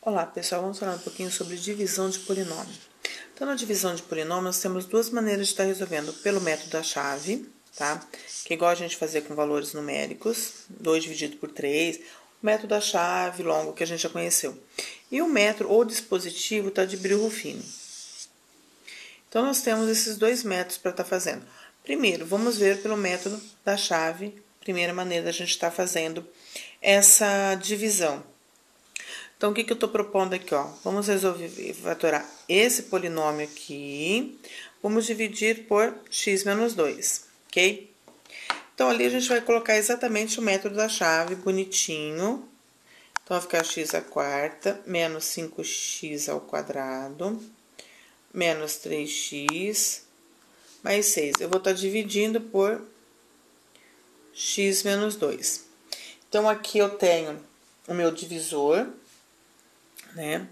Olá, pessoal, vamos falar um pouquinho sobre divisão de polinômio. Então, na divisão de polinômio, nós temos duas maneiras de estar resolvendo. Pelo método da chave, tá? Que é igual a gente fazer com valores numéricos, 2 dividido por 3, o método da chave longo que a gente já conheceu. E o método ou dispositivo tá de Brio-Ruffini. Então, nós temos esses dois métodos para estar fazendo. Primeiro, vamos ver pelo método da chave, primeira maneira da gente estar fazendo essa divisão. Então, o que eu estou propondo aqui, ó? Vamos resolver fatorar esse polinômio aqui. Vamos dividir por x menos 2, ok? Então, ali a gente vai colocar exatamente o método da chave, bonitinho. Então, vai ficar x à quarta menos 5x ao quadrado menos 3x mais 6. Eu vou estar dividindo por x menos 2. Então, aqui eu tenho o meu divisor, né?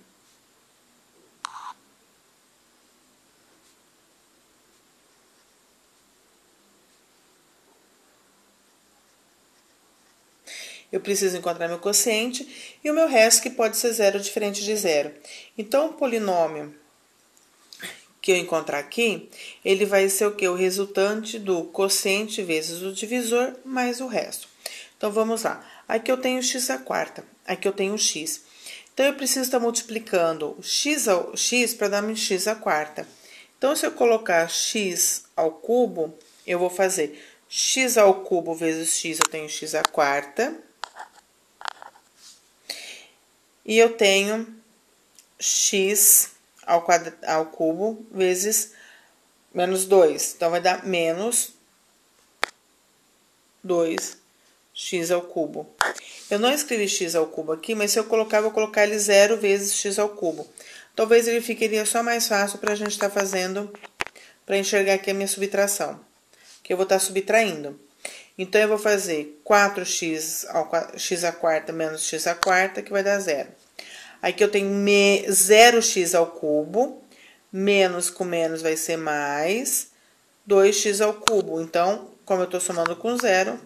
Eu preciso encontrar meu quociente e o meu resto que pode ser zero diferente de zero. Então, o polinômio que eu encontrar aqui, ele vai ser o quê? O resultante do quociente vezes o divisor mais o resto. Então, vamos lá. Aqui eu tenho x à quarta, aqui eu tenho x. Então, eu preciso estar multiplicando x para dar-me x à quarta. Então, se eu colocar x ao cubo, eu vou fazer x ao cubo vezes x, eu tenho x à quarta. E eu tenho x ao cubo vezes menos 2. Então, vai dar menos 2x ao cubo. Eu não escrevi x ao cubo aqui, mas se eu colocar, vou colocar ele 0 vezes x ao cubo. Talvez ele ficaria só mais fácil para a gente estar fazendo, para enxergar aqui a minha subtração, que eu vou estar subtraindo. Então, eu vou fazer 4x x à quarta menos x à quarta, que vai dar 0. Aqui eu tenho 0x ao cubo, menos com menos vai ser mais, 2x ao cubo. Então, como eu estou somando com 0,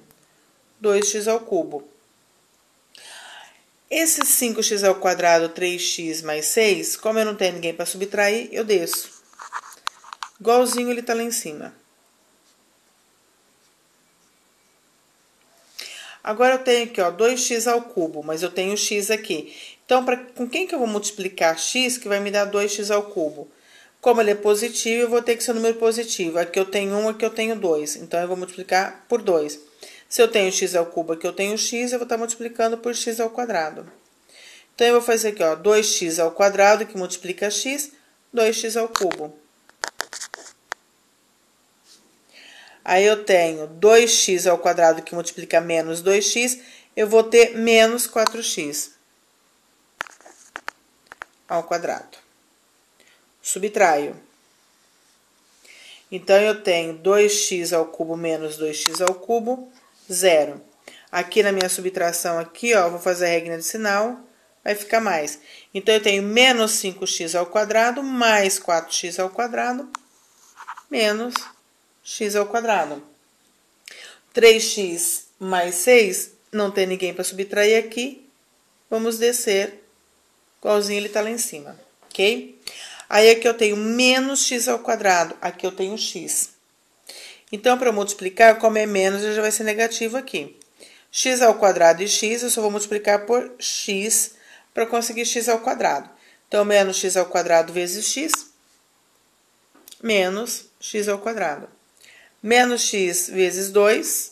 2x ao cubo. Esse 5x ao quadrado, 3x mais 6, como eu não tenho ninguém para subtrair, eu desço. Igualzinho ele está lá em cima. Agora, eu tenho aqui, ó, 2x ao cubo, mas eu tenho x aqui. Então, com quem que eu vou multiplicar x que vai me dar 2x ao cubo? Como ele é positivo, eu vou ter que ser um número positivo. Aqui eu tenho 1, aqui eu tenho 2. Então, eu vou multiplicar por 2. Se eu tenho x ao cubo, aqui eu tenho x, eu vou estar multiplicando por x ao quadrado. Então, eu vou fazer aqui, ó, 2x ao quadrado, que multiplica x, 2x ao cubo. Aí, eu tenho 2x ao quadrado, que multiplica menos 2x, eu vou ter menos 4x ao quadrado. Subtraio. Então, eu tenho 2x ao cubo menos 2x ao cubo, 0. Aqui na minha subtração, aqui, ó, vou fazer a regra de sinal, vai ficar mais. Então, eu tenho menos 5x ao quadrado mais 4x ao quadrado menos x ao quadrado. 3x mais 6, não tem ninguém para subtrair aqui. Vamos descer, igualzinho ele está lá em cima, ok? Aí, aqui eu tenho menos x ao quadrado, aqui eu tenho x. Então, para eu multiplicar, como é menos, já vai ser negativo aqui. X ao quadrado e x, eu só vou multiplicar por x para conseguir x ao quadrado. Então, menos x ao quadrado vezes x, menos x ao quadrado. Menos x vezes 2,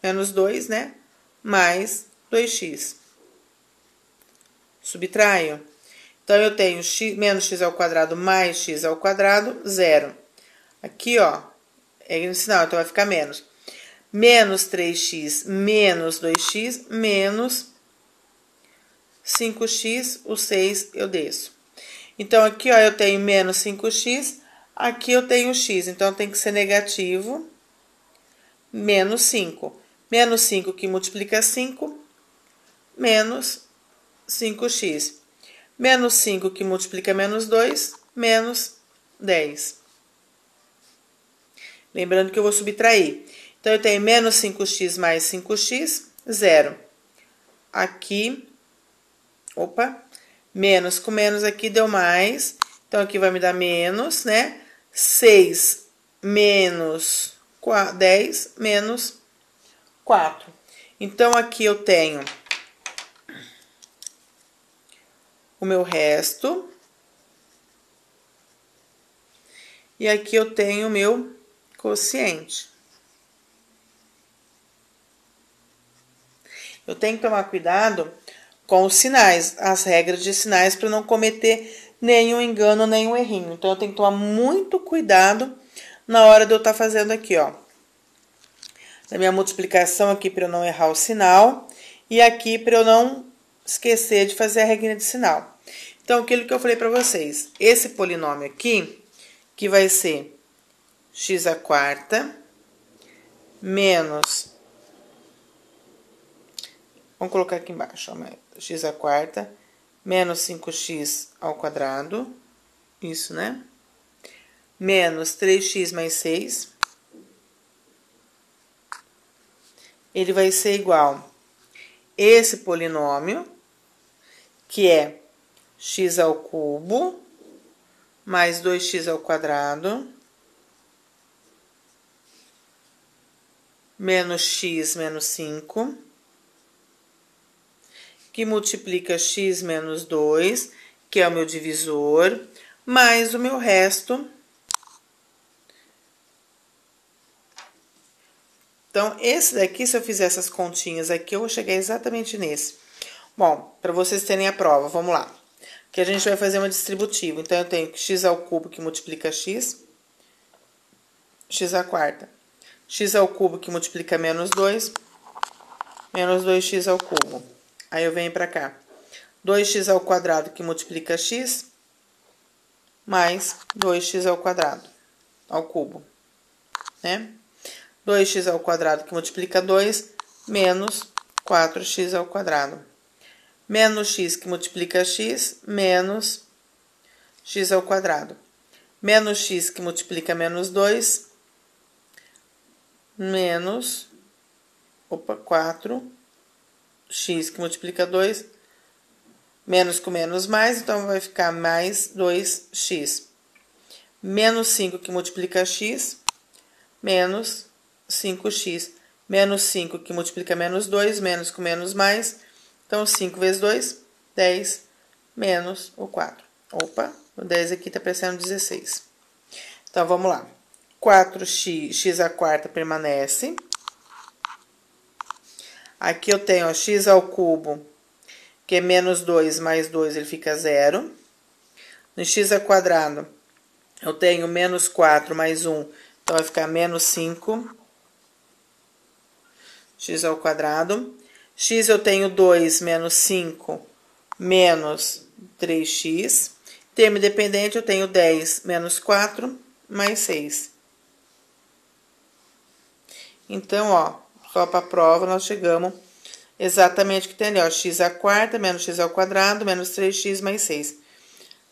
menos 2, né? Mais 2x. Subtraio. Então, eu tenho menos x ao quadrado mais x ao quadrado, 0. Aqui, ó, é no sinal, então vai ficar menos. Menos 3x menos 2x menos 5x, o 6 eu desço. Então, aqui, ó, eu tenho menos 5x, aqui eu tenho x, então tem que ser negativo, menos 5. Menos 5 que multiplica 5, menos 5x. Menos 5 que multiplica menos 2, menos 10. Lembrando que eu vou subtrair. Então, eu tenho menos 5x mais 5x, 0. Aqui, Menos com menos aqui deu mais. Então, aqui vai me dar menos, né? 6 menos 10 menos 4. Então, aqui eu tenho o meu resto. E aqui eu tenho o meu quociente. Eu tenho que tomar cuidado com os sinais, as regras de sinais, para não cometer nenhum engano, nenhum errinho. Então, eu tenho que tomar muito cuidado na hora de eu estar fazendo aqui, ó. Na minha multiplicação aqui, para eu não errar o sinal. E aqui, para eu não esquecer de fazer a regrinha de sinal. Então, aquilo que eu falei para vocês. Esse polinômio aqui, que vai ser x à quarta menos... Vamos colocar aqui embaixo, ó, x à quarta menos 5x ao quadrado, isso, né? Menos 3x mais 6. Ele vai ser igual esse polinômio, que é x ao cubo, mais 2x ao quadrado, menos x menos 5, que multiplica x menos 2, que é o meu divisor, mais o meu resto. Então, esse daqui, se eu fizer essas continhas aqui, eu vou chegar exatamente nesse. Bom, para vocês terem a prova, vamos lá. Que a gente vai fazer uma distributiva. Então, eu tenho x ao cubo que multiplica x, x à quarta. X ao cubo que multiplica menos 2, menos 2x ao cubo. Aí, eu venho para cá. 2x ao quadrado que multiplica x, mais 2x ao quadrado, ao cubo, né? 2x ao quadrado que multiplica 2, menos 4x ao quadrado. Menos x que multiplica x, menos x ao quadrado. Menos x que multiplica menos 2, menos 4x que multiplica 2, menos com menos mais, então vai ficar mais 2x. Menos 5 que multiplica x, menos 5x. Menos 5 que multiplica menos 2, menos com menos mais. Então, 5 vezes 2, 10, menos o 4. Opa, o 10 aqui está parecendo 16. Então, vamos lá. 4x, x à quarta permanece. Aqui eu tenho, ó, x ao cubo, que é menos 2 mais 2, ele fica 0. No x ao quadrado, eu tenho menos 4 mais 1, então vai ficar menos 5. X ao quadrado. X eu tenho 2 menos 5 menos 3x. Termo dependente eu tenho 10 menos 4 mais 6. Então, ó, só para a prova nós chegamos exatamente o que tem ali, ó, x à quarta menos x ao quadrado menos 3x mais 6.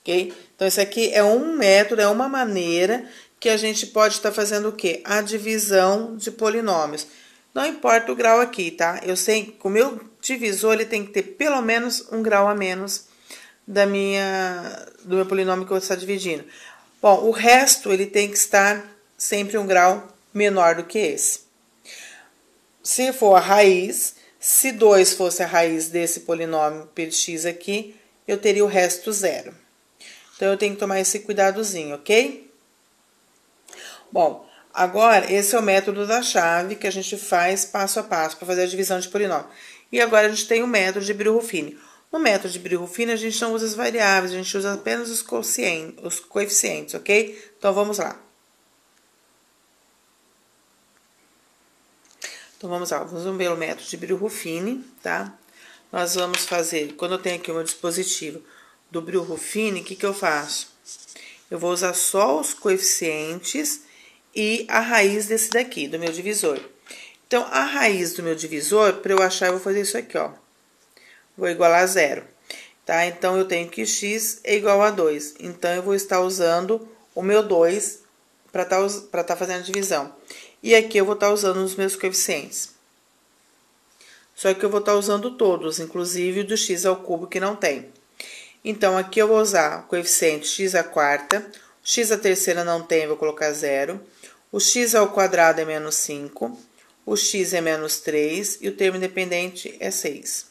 Ok? Então, isso aqui é um método, é uma maneira que a gente pode estar fazendo o quê? A divisão de polinômios. Não importa o grau aqui, tá? Eu sei que o meu divisor ele tem que ter pelo menos um grau a menos do meu polinômio que eu vou estar dividindo. Bom, o resto ele tem que estar sempre um grau menor do que esse. Se for a raiz, se 2 fosse a raiz desse polinômio px aqui, eu teria o resto zero. Então, eu tenho que tomar esse cuidadozinho, ok? Bom, agora, esse é o método da chave que a gente faz passo a passo para fazer a divisão de polinômio. E agora, a gente tem o método de Brio-Ruffini. No método de Brio-Ruffini, a gente não usa as variáveis, a gente usa apenas os coeficientes, ok? Então, vamos lá. Então, vamos lá. Vamos ver o método de Brio-Ruffini, tá? Nós vamos fazer, quando eu tenho aqui o meu dispositivo do Brio-Ruffini, o que eu faço? Eu vou usar só os coeficientes e a raiz desse daqui, do meu divisor. Então, a raiz do meu divisor, para eu achar, eu vou fazer isso aqui, ó. Vou igualar a 0, tá? Então, eu tenho que x é igual a 2. Então, eu vou estar usando o meu 2 para estar fazendo a divisão. E aqui eu vou estar usando os meus coeficientes. Só que eu vou estar usando todos, inclusive o do x ao cubo que não tem. Então, aqui eu vou usar o coeficiente x à quarta, x à terceira não tem, vou colocar 0. O x ao quadrado é menos 5, o x é menos 3 e o termo independente é 6.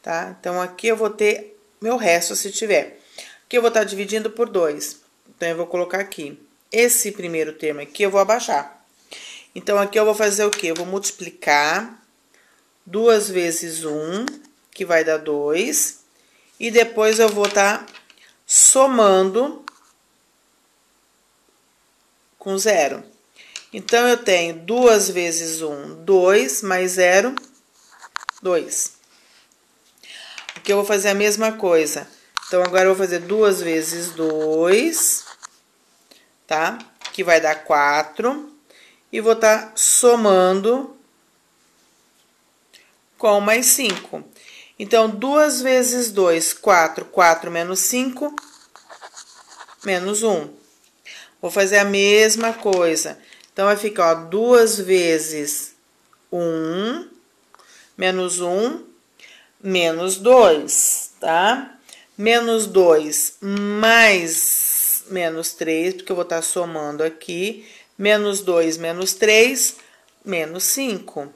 Tá? Então, aqui eu vou ter meu resto, se tiver. Aqui eu vou estar dividindo por 2. Então, eu vou colocar aqui. Esse primeiro termo aqui eu vou abaixar. Então, aqui eu vou fazer o quê? Eu vou multiplicar 2 vezes 1, que vai dar 2. E depois eu vou estar somando com 0. Então, eu tenho 2 vezes 1, 2, mais 0, 2. Aqui eu vou fazer a mesma coisa. Então, agora eu vou fazer 2 vezes 2, tá? Que vai dar 4. E vou estar somando com mais 5. Então, 2 vezes 2, 4. 4 menos 5, menos 1. Vou fazer a mesma coisa. Então, vai ficar, ó, 2 vezes 1, menos 1, menos 2, tá? Menos 2 mais menos 3, porque eu vou estar somando aqui. Menos 2, menos 3, menos 5.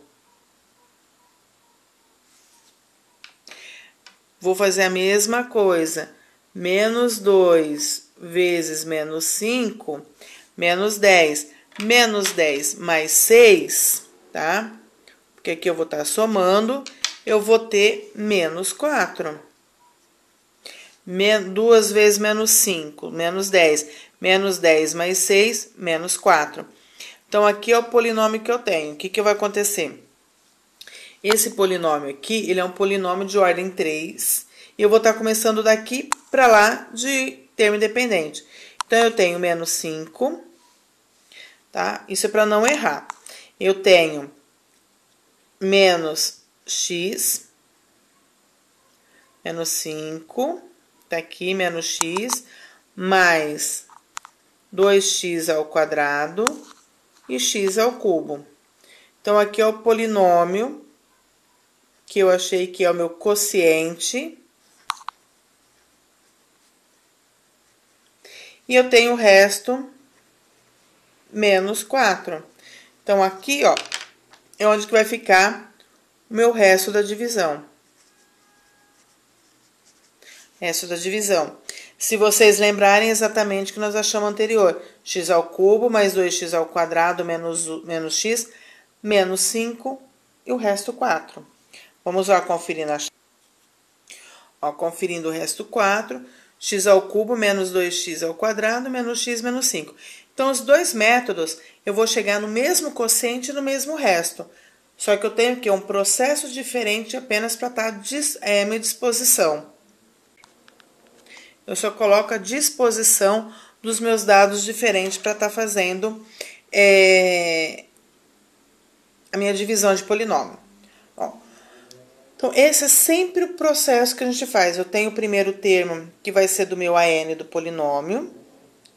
Vou fazer a mesma coisa. Menos 2 vezes menos 5, menos 10. Menos 10 mais 6, tá? Porque aqui eu vou estar somando, eu vou ter menos 4. 2 vezes menos 5, menos 10. Menos 10 mais 6, menos 4. Então, aqui é o polinômio que eu tenho. O que vai acontecer? Esse polinômio aqui, ele é um polinômio de ordem 3. E eu vou estar começando daqui para lá de termo independente. Então, eu tenho menos 5, tá? Isso é para não errar. Eu tenho menos x, menos 5, tá aqui, menos x, mais 2x ao quadrado e x ao cubo. Então, aqui é o polinômio que eu achei que é o meu quociente. E eu tenho o resto, menos 4. Então, aqui, ó, é onde que vai ficar o meu resto da divisão. Resto da divisão. Se vocês lembrarem exatamente o que nós achamos anterior. X ao cubo mais 2x ao quadrado menos x, menos 5 e o resto 4. Vamos lá conferir na chave. Ó, conferindo o resto 4, x ao cubo menos 2x ao quadrado menos x menos 5. Então, os dois métodos, eu vou chegar no mesmo quociente e no mesmo resto. Só que eu tenho que um processo diferente apenas para estar à minha disposição. Eu só coloco a disposição dos meus dados diferentes para estar fazendo a minha divisão de polinômio. Bom, então, esse é sempre o processo que a gente faz. Eu tenho o primeiro termo, que vai ser do meu AN do polinômio,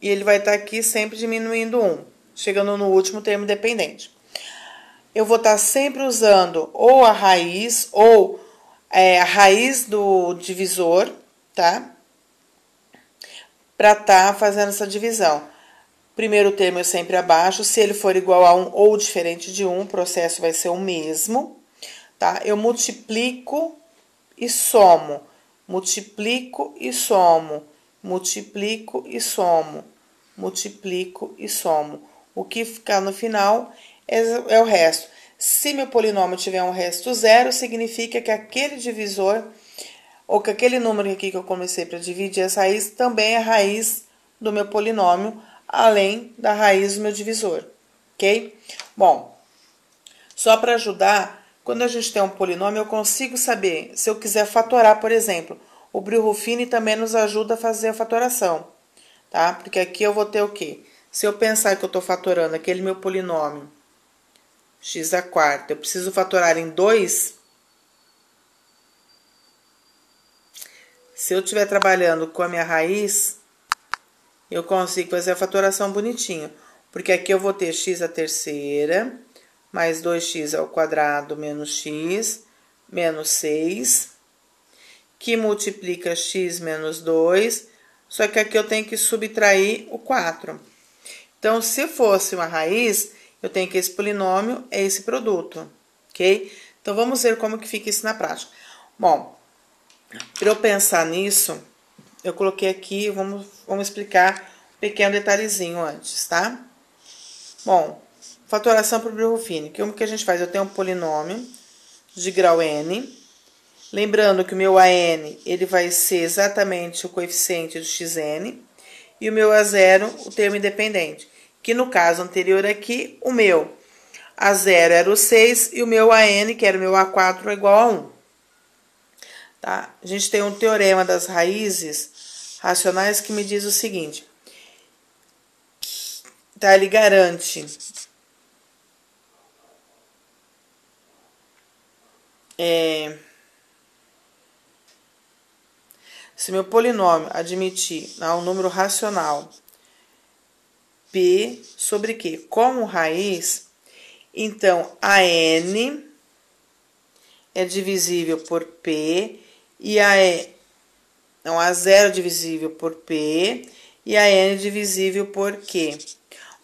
e ele vai estar aqui sempre diminuindo 1, chegando no último termo dependente. Eu vou estar sempre usando ou a raiz, ou a raiz do divisor, tá? Para estar fazendo essa divisão. Primeiro termo eu sempre abaixo, se ele for igual a 1 ou diferente de 1, o processo vai ser o mesmo, tá? Eu multiplico e somo, multiplico e somo, multiplico e somo, multiplico e somo. O que ficar no final é o resto. Se meu polinômio tiver um resto 0, significa que aquele divisor, ou que aquele número aqui que eu comecei para dividir essa raiz, também é a raiz do meu polinômio, além da raiz do meu divisor, ok? Bom, só para ajudar, quando a gente tem um polinômio, eu consigo saber, se eu quiser fatorar, por exemplo, o Brio-Ruffini também nos ajuda a fazer a fatoração, tá? Porque aqui eu vou ter o quê? Se eu pensar que eu estou fatorando aquele meu polinômio, x à quarta, eu preciso fatorar em 2. Se eu estiver trabalhando com a minha raiz, eu consigo fazer a fatoração bonitinho. Porque aqui eu vou ter x à terceira, mais 2x ao quadrado menos x, menos 6. que multiplica x menos 2, só que aqui eu tenho que subtrair o 4. Então, se fosse uma raiz, eu tenho que esse polinômio é esse produto, ok? Então, vamos ver como que fica isso na prática. Bom, para eu pensar nisso, eu coloquei aqui, vamos explicar um pequeno detalhezinho antes, tá? Bom, fatoração para o Birhoffini. Como que a gente faz? Eu tenho um polinômio de grau n. Lembrando que o meu AN, ele vai ser exatamente o coeficiente do xn. E o meu A0, o termo independente. Que no caso anterior aqui, o meu A0 era o 6 e o meu AN, que era o meu A4, é igual a 1. Tá? A gente tem um teorema das raízes racionais que me diz o seguinte. Tá? Ele garante se meu polinômio admitir um número racional P sobre Q como raiz, então a N é divisível por P e a A0 é divisível por P e a N é divisível por Q.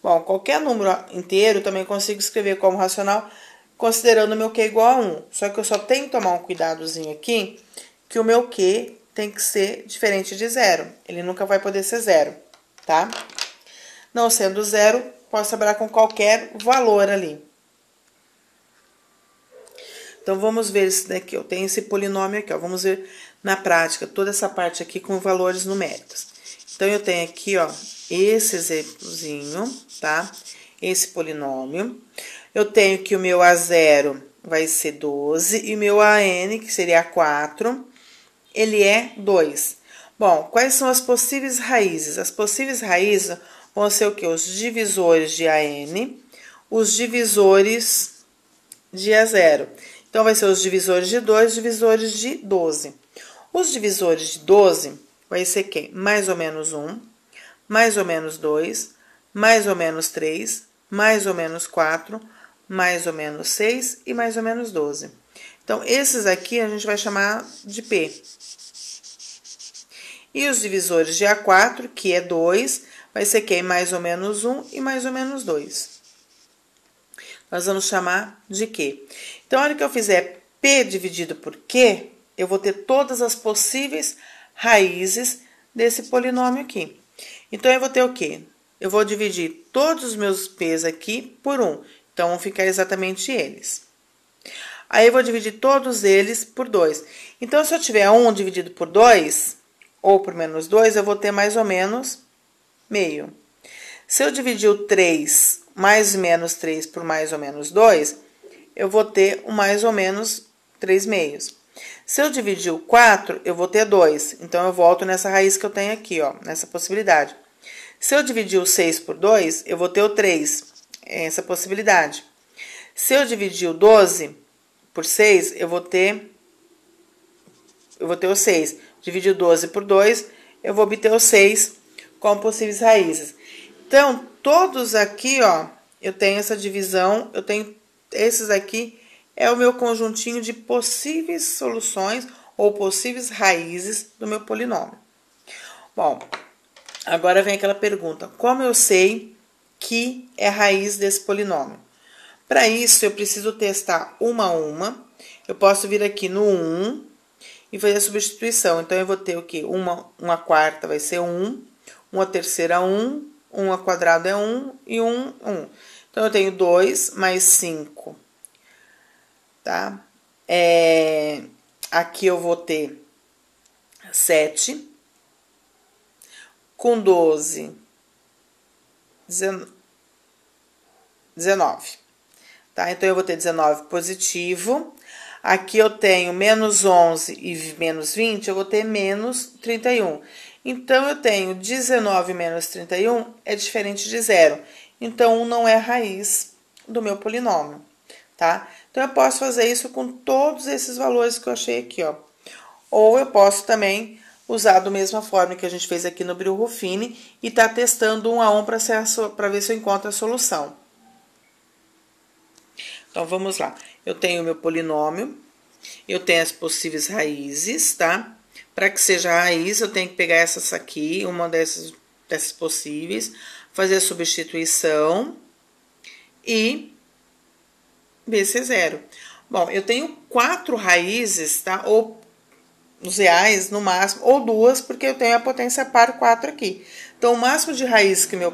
Bom, qualquer número inteiro eu também consigo escrever como racional, considerando o meu Q igual a 1. Só que eu só tenho que tomar um cuidadozinho aqui, que o meu Q tem que ser diferente de 0. Ele nunca vai poder ser 0, tá? Não sendo 0, posso trabalhar com qualquer valor ali. Então, vamos ver isso daqui. Eu tenho esse polinômio aqui, ó. Vamos ver na prática toda essa parte aqui com valores numéricos. Então, eu tenho aqui, ó, esse exemplozinho, tá? Esse polinômio. Eu tenho que o meu A0 vai ser 12 e o meu AN, que seria 4, ele é 2. Bom, quais são as possíveis raízes? As possíveis raízes vão ser o quê? Os divisores de AN, os divisores de A0. Então, vai ser os divisores de 2, os divisores de 12. Os divisores de 12 vai ser quem? Mais ou menos 1, mais ou menos 2, mais ou menos 3, mais ou menos 4, mais ou menos 6 e mais ou menos 12. Então, esses aqui a gente vai chamar de P. E os divisores de A4, que é 2, vai ser quem? Mais ou menos 1 e mais ou menos 2. Nós vamos chamar de Q. Então, a hora que eu fizer P dividido por Q, eu vou ter todas as possíveis raízes desse polinômio aqui. Então, eu vou ter o quê? Eu vou dividir todos os meus P's aqui por 1. Então, vão ficar exatamente eles. Aí, eu vou dividir todos eles por 2. Então, se eu tiver 1 dividido por 2, ou por menos 2, eu vou ter mais ou menos meio. Se eu dividir o 3 mais menos 3 por mais ou menos 2, eu vou ter o mais ou menos 3 meios. Se eu dividir o 4, eu vou ter 2. Então, eu volto nessa raiz que eu tenho aqui, ó, nessa possibilidade. Se eu dividir o 6 por 2, eu vou ter o 3, essa possibilidade. Se eu dividir o 12 por 6, eu vou ter o 6. Dividir o 12 por 2, eu vou obter o 6 como possíveis raízes. Então, todos aqui, ó, eu tenho essa divisão, eu tenho esses aqui, é o meu conjuntinho de possíveis soluções ou possíveis raízes do meu polinômio. Bom, agora vem aquela pergunta, como eu sei que é a raiz desse polinômio? Para isso, eu preciso testar uma a uma. Eu posso vir aqui no 1 e fazer a substituição. Então, eu vou ter o quê? Uma quarta vai ser 1, uma terceira 1, 1 ao quadrado é 1 e 1, 1. Então, eu tenho 2 mais 5, tá? Aqui eu vou ter 7, com 12, 19. Tá? Então, eu vou ter 19 positivo. Aqui eu tenho menos 11 e menos 20, eu vou ter menos 31. Então, eu tenho 19 menos 31 é diferente de 0. Então, 1 não é a raiz do meu polinômio, tá? Então, eu posso fazer isso com todos esses valores que eu achei aqui, ó. Ou eu posso também usar da mesma forma que a gente fez aqui no Birhoffini e tá testando um a um para ver se eu encontro a solução. Então, vamos lá. Eu tenho o meu polinômio, eu tenho as possíveis raízes, tá? Para que seja raiz, eu tenho que pegar essas aqui, uma dessas possíveis, fazer a substituição e ver se é zero. Bom, eu tenho 4 raízes, tá? Ou os reais no máximo, ou 2, porque eu tenho a potência par 4 aqui. Então, o máximo de raiz que meu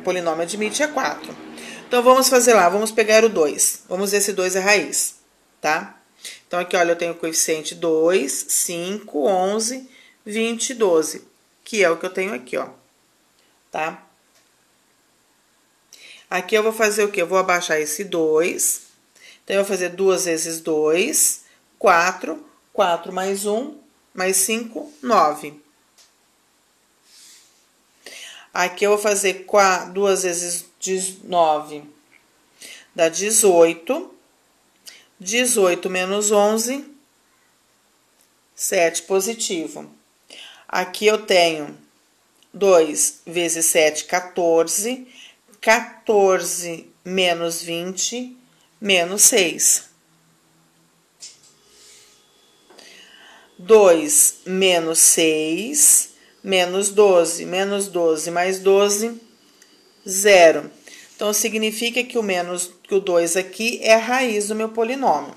polinômio admite é 4. Então, vamos fazer lá, vamos pegar o 2. Vamos ver se 2 é raiz, tá? Então, aqui, olha, eu tenho o coeficiente 2, 5, 11, 20 e 12, que é o que eu tenho aqui, ó, tá? Aqui eu vou fazer o quê? Eu vou abaixar esse 2, então, eu vou fazer 2 vezes 2, 4, 4 mais 1, mais 5, 9. Aqui eu vou fazer 2 vezes 9, dá 18. 18 menos 11, 7 positivo. Aqui eu tenho 2 vezes 7, 14. 14 menos 20, menos 6. 2 menos 6, menos 12. Menos 12 mais 12, 0. Então, significa que o 2 aqui é a raiz do meu polinômio,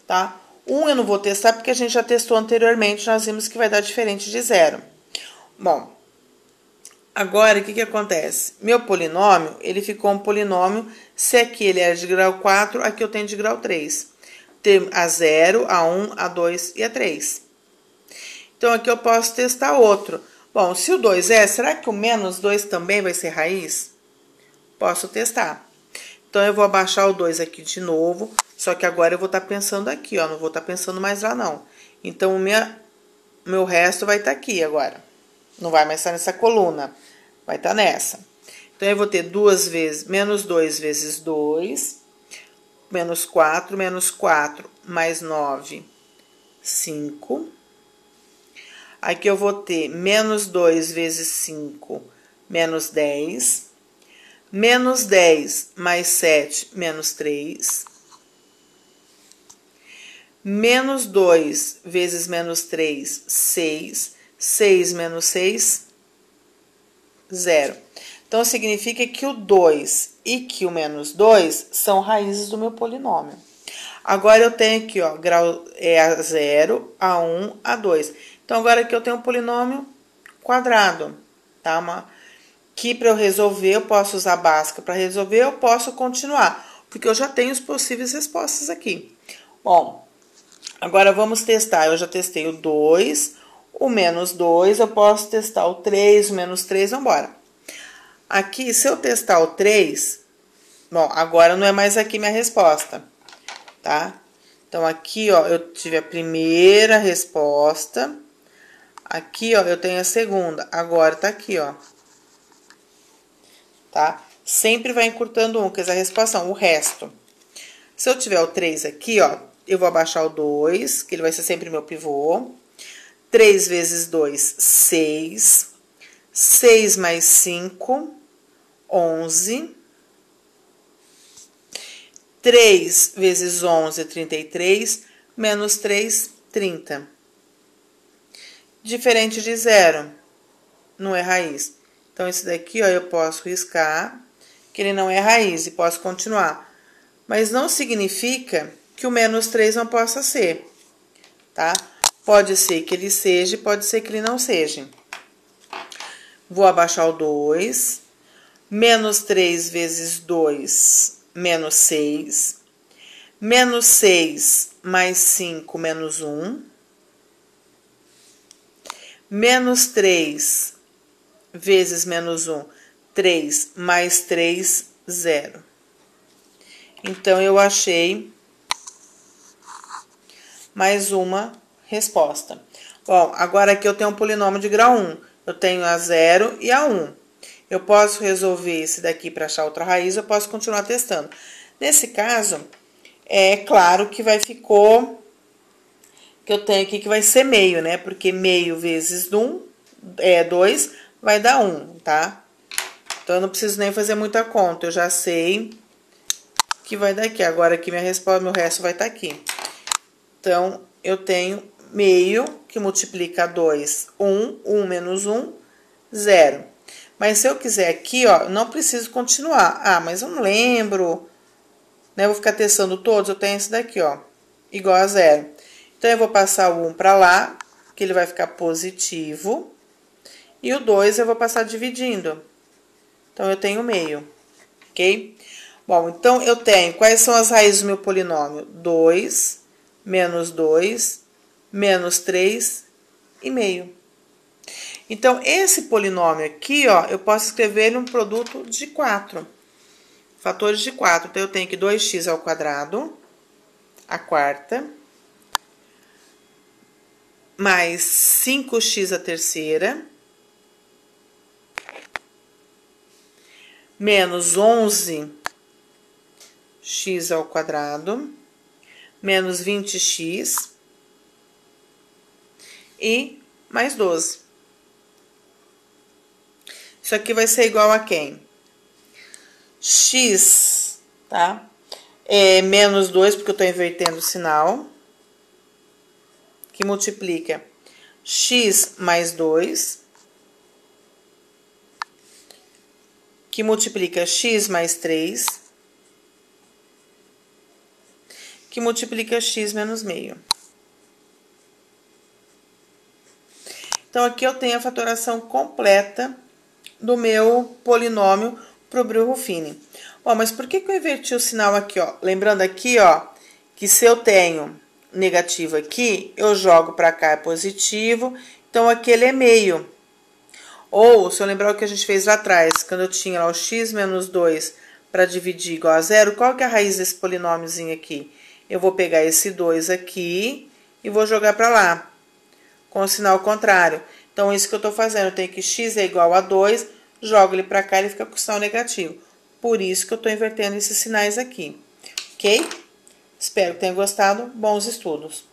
tá? 1 eu não vou testar porque a gente já testou anteriormente, nós vimos que vai dar diferente de 0. Bom, agora o que acontece? Meu polinômio, ele ficou um polinômio, se aqui ele é de grau 4, aqui eu tenho de grau 3. Tem a 0, a 1, a 2 e a 3. Então, aqui eu posso testar outro. Bom, se o 2 será que o menos 2 também vai ser raiz? Posso testar. Então, eu vou abaixar o 2 aqui de novo, só que agora eu vou estar pensando aqui, ó, não vou estar pensando mais lá, não. Então, o meu resto vai estar aqui agora. Não vai mais estar nessa coluna, vai estar nessa. Então, eu vou ter menos 2 vezes 2, menos 4, mais 9, 5. Aqui eu vou ter menos 2 vezes 5, menos 10. Menos 10 mais 7, menos 3. Menos 2 vezes menos 3, 6. 6 menos 6, 0. Então, significa que o 2 e que o menos 2 são raízes do meu polinômio. Agora, eu tenho aqui, ó, grau a 0, a 1, a 2. Então, agora aqui eu tenho um polinômio quadrado, tá? Que para eu resolver, eu posso usar a básica para resolver, eu posso continuar, porque eu já tenho as possíveis respostas aqui. Bom, agora vamos testar. Eu já testei o 2, o menos 2, eu posso testar o 3, o menos 3, vamos embora. Aqui, se eu testar o 3, bom, agora não é mais aqui minha resposta, tá? Então, aqui, ó, eu tive a primeira resposta. Aqui, ó, eu tenho a segunda. Agora, tá aqui, ó. Tá? Sempre vai encurtando um, que é a resposta, o resto. Se eu tiver o 3 aqui, ó, eu vou abaixar o 2, que ele vai ser sempre meu pivô. 3 vezes 2, 6. 6 mais 5, 11. 3 vezes 11, 33. Menos 3, 30. Diferente de 0. Não é raiz. Então, esse daqui, ó, eu posso riscar, que ele não é raiz, e posso continuar. Mas não significa que o menos 3 não possa ser, tá? Pode ser que ele seja, pode ser que ele não seja. Vou abaixar o 2. Menos 3 vezes 2, menos 6. Menos 6 mais 5, menos 1. Menos 3 vezes menos 1, 3, mais 3, 0. Então, eu achei mais uma resposta. Bom, agora aqui eu tenho um polinômio de grau 1. Eu tenho a 0 e a 1. Eu posso resolver esse daqui para achar outra raiz, eu posso continuar testando. Nesse caso, é claro que ficou, que eu tenho aqui que vai ser meio, né? Porque meio vezes 2 vai dar 1, tá? Então, eu não preciso nem fazer muita conta, eu já sei que vai dar aqui. Agora, aqui minha resposta, meu resto vai estar aqui. Então, eu tenho meio, que multiplica 2, 1, 1 menos 1, 0. Mas se eu quiser aqui, ó, eu não preciso continuar. Ah, mas eu não lembro, né? Eu vou ficar testando todos, eu tenho esse daqui, ó, igual a 0. Então, eu vou passar o 1 para lá, que ele vai ficar positivo. E o 2 eu vou passar dividindo. Então, eu tenho meio, ok? Bom, então, eu tenho, quais são as raízes do meu polinômio? 2, menos 2, menos 3 e meio. Então, esse polinômio aqui, ó, eu posso escrever ele um produto de 4. Fatores de 4. Então, eu tenho que 2x ao quadrado, a quarta, mais 5x a terceira, menos 11x ao quadrado, menos 20x e mais 12. Isso aqui vai ser igual a quem? X, tá? É menos 2, porque eu tô invertendo o sinal, que multiplica x mais 2, que multiplica x mais 3, que multiplica x menos meio. Então, aqui eu tenho a fatoração completa do meu polinômio pro Brio-Ruffini. Ó, mas por que eu inverti o sinal aqui, ó? Lembrando aqui, ó, que se eu tenho negativo aqui, eu jogo para cá é positivo, então aqui ele é meio. Ou, se eu lembrar o que a gente fez lá atrás, quando eu tinha lá o x menos 2 para dividir igual a 0, qual que é a raiz desse polinômiozinho aqui? Eu vou pegar esse 2 aqui e vou jogar para lá, com o sinal contrário. Então, isso que eu estou fazendo, eu tenho que x é igual a 2, jogo ele para cá e ele fica com o sinal negativo. Por isso que eu estou invertendo esses sinais aqui, ok? Espero que tenham gostado. Bons estudos!